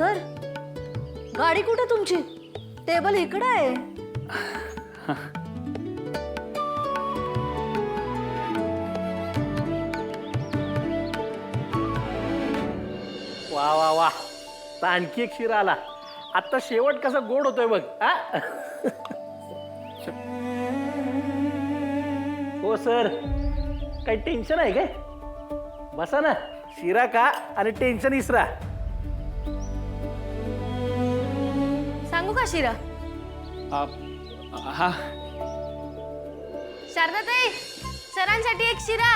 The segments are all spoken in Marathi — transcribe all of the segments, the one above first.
सर, गाडी कुठे तुमची? टेबल इकडे आहे. वा वा वा, आणखी एक शिरा आला. आता शेवट कसा गोड होतोय बघ. हा हो सर, काही टेन्शन आहे काय? बसा ना, शिरा का आणि टेन्शन इसरा. सांगू का शिरा? हा, शारदाताई, सरांसाठी एक शिरा.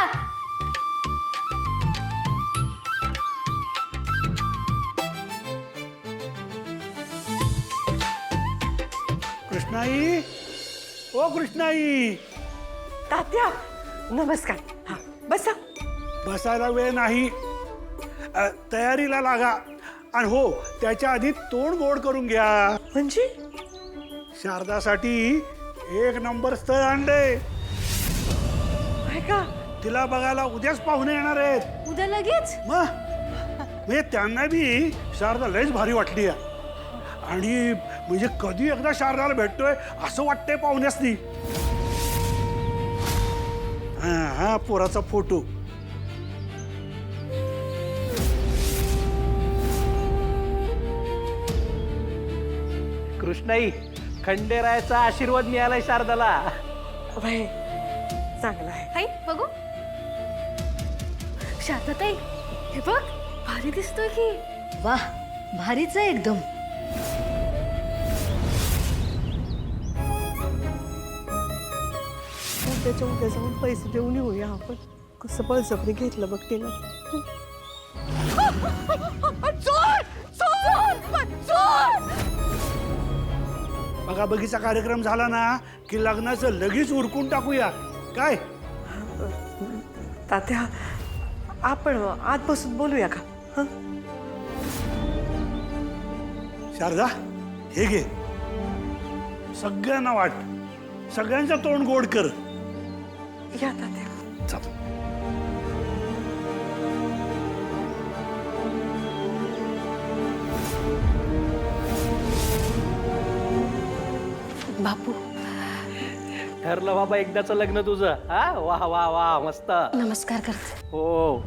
कृष्णाई, ओ कृष्णाई. तात्या नमस्कार. हा बसा. बसायला वेळ नाही, तयारीला लागा. आणि हो, त्याच्या आधी तोंड गोड करून घ्या. म्हणजे शारदासाठी एक नंबर स्थळ आणलंय. काय का? तिला बघायला उद्याच पाहुणे येणार आहेत. उद्या लगेच? मग म्हणजे त्यांना बी शारदा लयच भारी वाटली आहे. आणि म्हणजे कधी एकदा शारदाला भेटतोय असं वाटतंय पाहुण्यासनी. हा पोराचा फोटो. कृष्णाई, खंडेरायाचा आशीर्वाद मिळालाय शारदाला. बाई चांगला आहे. हाय बघू. शारदाताई, हे बघ, भारी दिसतोय की. वाह, भारीच आहे एकदम. उद्याच्या उद्या जाऊन पैसे देऊन येऊया आपण. कसं बळजबरी घेतलं बघ तिला. बघा बघीचा कार्यक्रम झाला ना की लग्नाचं लगेच उरकून टाकूया काय? तात्या आपण आत बसून बोलूया का? हं? शारदा, हे घे. सगळ्यांना वाट, सगळ्यांचं तोंड गोड कर. या तात्या. चल. बापू, ठरलं बाबा एकदाचं लग्न तुझं. हा वा वा वा, मस्त. नमस्कार करते. हो.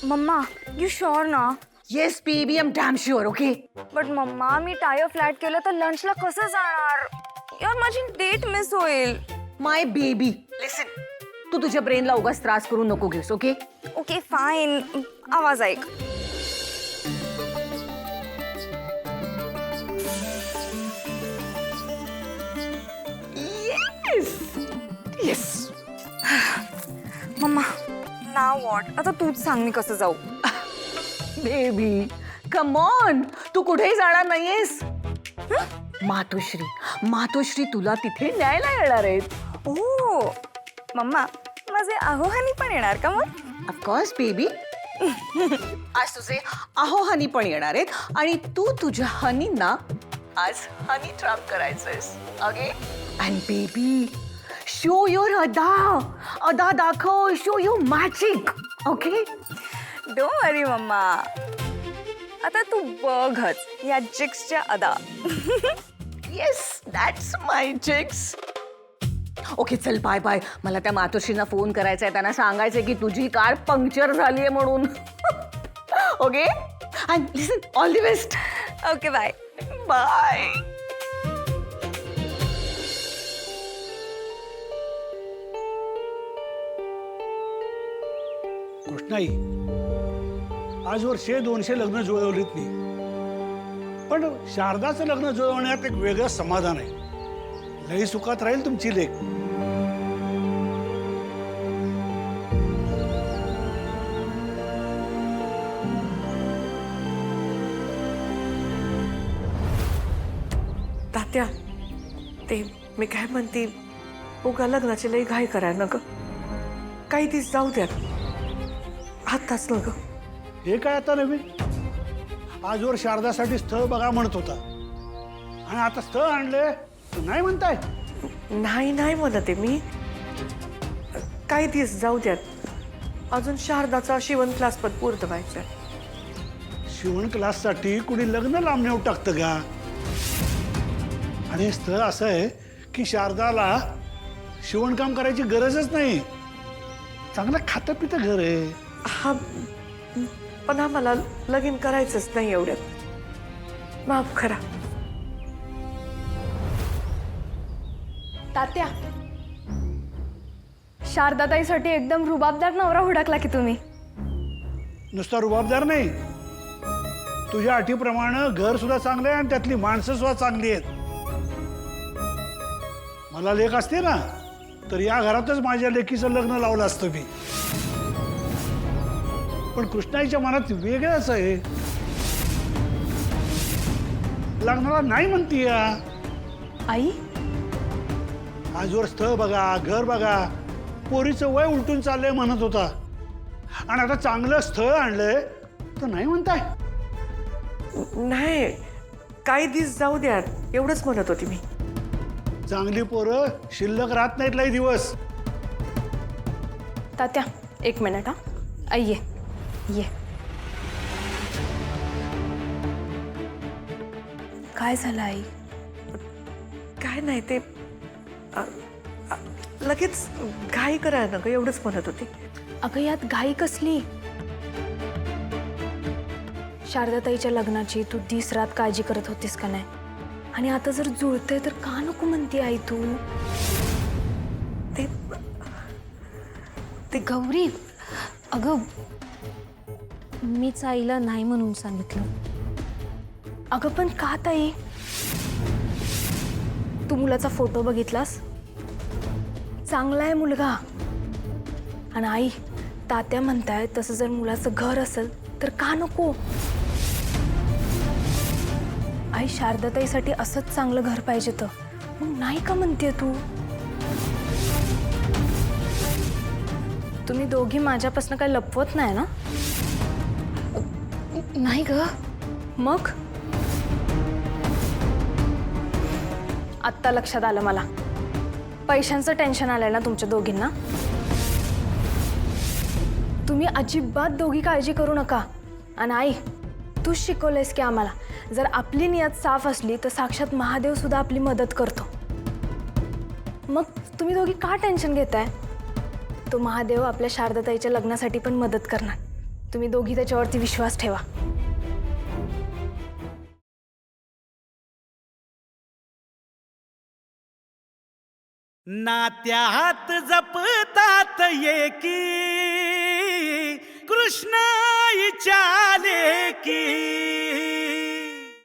मम्मा, you sure ना? Yes baby, I am damn sure. Okay. But mama, मी टायर फ्लॅट केलं तर लंचला कसं जाणार? यार माझी डेट मिस होईल. माय बेबी लिसन, तू तुझ्या ब्रेनला उगाच त्रास करू नको घेस. ओके. ओके फाईन, आवाज ऐक. Yes yes. मम्मा, नाव वॉट? आता तूच सांग मी कसं जाऊ. बेबी कम ऑन, तू कुठेही जाणार नाहीयेस. मातोश्री, मातोश्री तुला तिथे न्यायला येणार आहेत. ओ मम्मा, माझे अहोहानी पण येणार का मग? Of course baby. आज तुझे अहोहनी पण येणार आहेत आणि तू तुझ्या हनींना आज हनी ट्रॅप करायचंयस. Okay. And baby, show your अदा. अदा दाखव, show your magic. Okay. Don't worry mamma, आता तू बघच या जिक्सच्या अदा. येस, दॅट्स माय जिक्स. ओके चल, बाय बाय. मला त्या मातोश्रींना फोन करायचा आहे, त्यांना सांगायचंय की तुझी कार पंक्चर झाली आहे म्हणून. Okay. And listen, all the best. Okay bye. Bye. Krishnai, आजवर 100-200 लग्न जुळवलीत मी, पण शारदाचं लग्न जुळवण्यात एक वेगळं समाधान आहे. लई सुखात राहील तुमची लेक. तात्या, ते मी काय म्हणते, उगा लग्नाची लई घाई कराय ना ग. काही दिवस जाऊ द्यात आताच न ग. हे काय आता नवीन? आजवर शारदासाठी स्थळ बघा म्हणत होता आणि आता स्थळ आणले नाही म्हणताय? नाही नाही म्हणत आहे मी. काही दिवस जाऊ द्यात. अजून शारदाचा शिवण क्लास पण पूर्ण व्हायचा. शिवण क्लाससाठी कुणी लग्न लांब नेऊ टाकतं का? आणि हे स्थळ असं आहे की शारदाला शिवणकाम करायची गरजच नाही. चांगलं खातं पितं घर आहे. हा पण आम्हाला लगीन करायचंच नाही एवढ्यात. माफ करा. तात्या, शारदाताईसाठी एकदम रुबाबदार नवरा हुडकला की तुम्ही. नुसता रुबाबदार नाही, तुझ्या अटीप्रमाणे घर सुद्धा चांगलं आहे आणि त्यातली माणसं सुद्धा चांगली आहेत. मला लेक असते ना तर या घरातच माझ्या लेकीचं लग्न लावलं असतं मी. पण कृष्णाईच्या मनात वेगळंच आहे. लग्नाला नाही म्हणतीय. आई, आजवर स्थळ बघा, घर बघा, पोरीचं वय उलटून चाललंय म्हणत होता आणि आता चांगलं स्थळ आणलंय तर नाही म्हणताय? नाही, काही दिवस जाऊ द्यात एवढंच म्हणत होती मी. चांगली पोरं शिल्लक राहत नाहीत लई दिवस. तात्या, एक मिनिट हा. आई ये ये. काय झालं आई? काय नाही ते लगेच घाई करा ना ग एवढंच म्हणत होती. अगं यात घाई कसली? शारदाताईच्या लग्नाची तू दिस रात काळजी करत होतीस का नाही? आणि आता जर जुळतंय तर का नको म्हणती आई तू? ते गौरी, अगं मीच आईला नाही म्हणून सांगितलं. अगं पण का ताई? तू मुलाचा फोटो बघितलास? चांगला आहे मुलगा. आणि आई, तात्या म्हणताय तसं जर मुलाचं घर असेल तर का नको? आई, शारदाताईसाठी असंच चांगलं घर पाहिजे तर मग नाही का म्हणते तू? तुम्ही दोघी माझ्यापासून काय लपवत नाही ना? नाही ग. मग आत्ता लक्षात आलं मला. पैशांचं टेन्शन आलंय ना तुमच्या दोघींना? तुम्ही अजिबात दोघी काळजी करू नका. आणि आई, तूच शिकवलंयस की आम्हाला जर आपली नियत साफ असली तर साक्षात महादेव सुद्धा आपली मदत करतो. मग तुम्ही दोघी का टेन्शन घेताय? तो महादेव आपल्या शारदाताईच्या लग्नासाठी पण मदत करणार. तुम्ही दोघी त्याच्यावरती विश्वास ठेवा. नात्यात जपतात एकी कृष्णाईच्या लेकी.